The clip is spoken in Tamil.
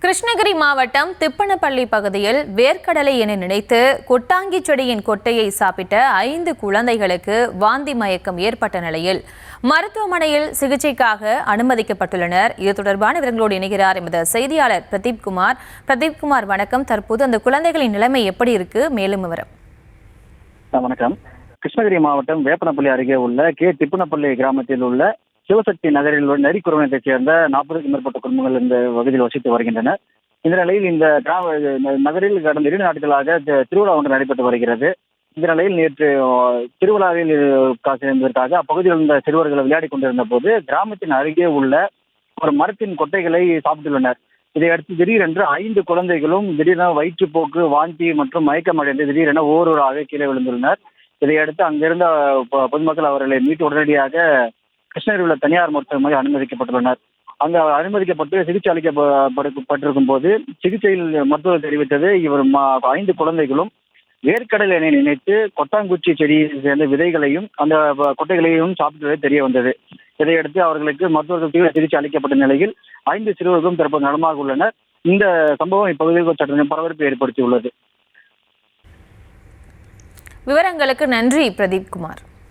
கிருஷ்ணகிரி மாவட்டம் திப்பனப்பள்ளி பகுதியில் வேர்க்கடலை என நினைத்து கொட்டாங்கி செடியின் கொட்டையை சாப்பிட்ட 5 குழந்தைகளுக்கு வாந்தி மயக்கம் ஏற்பட்ட நிலையில் மருத்துவமனையில் சிகிச்சைக்காக அனுமதிக்கப்பட்டுள்ளனர். இது தொடர்பான விவரங்களோடு இணைகிறார் எமது செய்தியாளர் பிரதீப்குமார். பிரதீப்குமார், வணக்கம். தற்போது அந்த குழந்தைகளின் நிலைமை எப்படி இருக்கு? மேலும் விவரம். வணக்கம். கிருஷ்ணகிரி மாவட்டம் வேப்பனப்பள்ளி அருகே உள்ள திப்பனப்பள்ளி கிராமத்தில் உள்ள சிவசக்தி நகரில் உள்ள நரிக்குறவனத்தைச் சேர்ந்த 40க்கும் மேற்பட்ட குடும்பங்கள் இந்த பகுதியில் வசித்து வருகின்றன. இந்த நிலையில் இந்த நகரில் கடந்த 2 நாட்களாக திருவிழா ஒன்று நடைபெற்று வருகிறது. இந்த நிலையில் நேற்று திருவிழாவில் சேர்ந்ததற்காக அப்பகுதியில் இருந்த சிறுவர்கள் விளையாடி கொண்டிருந்த போது கிராமத்தின் அருகே உள்ள ஒரு மரத்தின் கொட்டைகளை சாப்பிட்டுள்ளனர். இதையடுத்து திடீரென்று 5 குழந்தைகளும் திடீரென வயிற்றுப்போக்கு, வாந்தி மற்றும் மயக்கம் அடைந்து திடீரென ஓரூராக கீழே விழுந்துள்ளனர். இதையடுத்து அங்கிருந்த பொதுமக்கள் அவர்களை மீட்டு உடனடியாக கிருஷ்ணகிரி உள்ள தனியார் மருத்துவமனை அனுமதிக்கப்பட்டுள்ளனர். அங்கு அனுமதிக்கப்பட்டு சிகிச்சை அளிக்கப்பட்டிருக்கும் போது சிகிச்சையில் மருத்துவர் தெரிவித்தது, இவர் 5 குழந்தைகளும் வேர்க்கடலை எண்ணெய் நினைத்து கொட்டாங்குச்சி செடியை சேர்ந்த விதைகளையும் அந்த கொட்டைகளையும் சாப்பிட்டது தெரிய வந்தது. இதையடுத்து அவர்களுக்கு மருத்துவர்கள் தீவிர சிகிச்சை அளிக்கப்பட்ட நிலையில் 5 சிறுவர்களும் தற்போது நலமாக உள்ளனர். இந்த சம்பவம் இப்பகுதியில் சற்று பரபரப்பை ஏற்படுத்தியுள்ளது. விவரங்களுக்கு நன்றி பிரதீப்குமார்.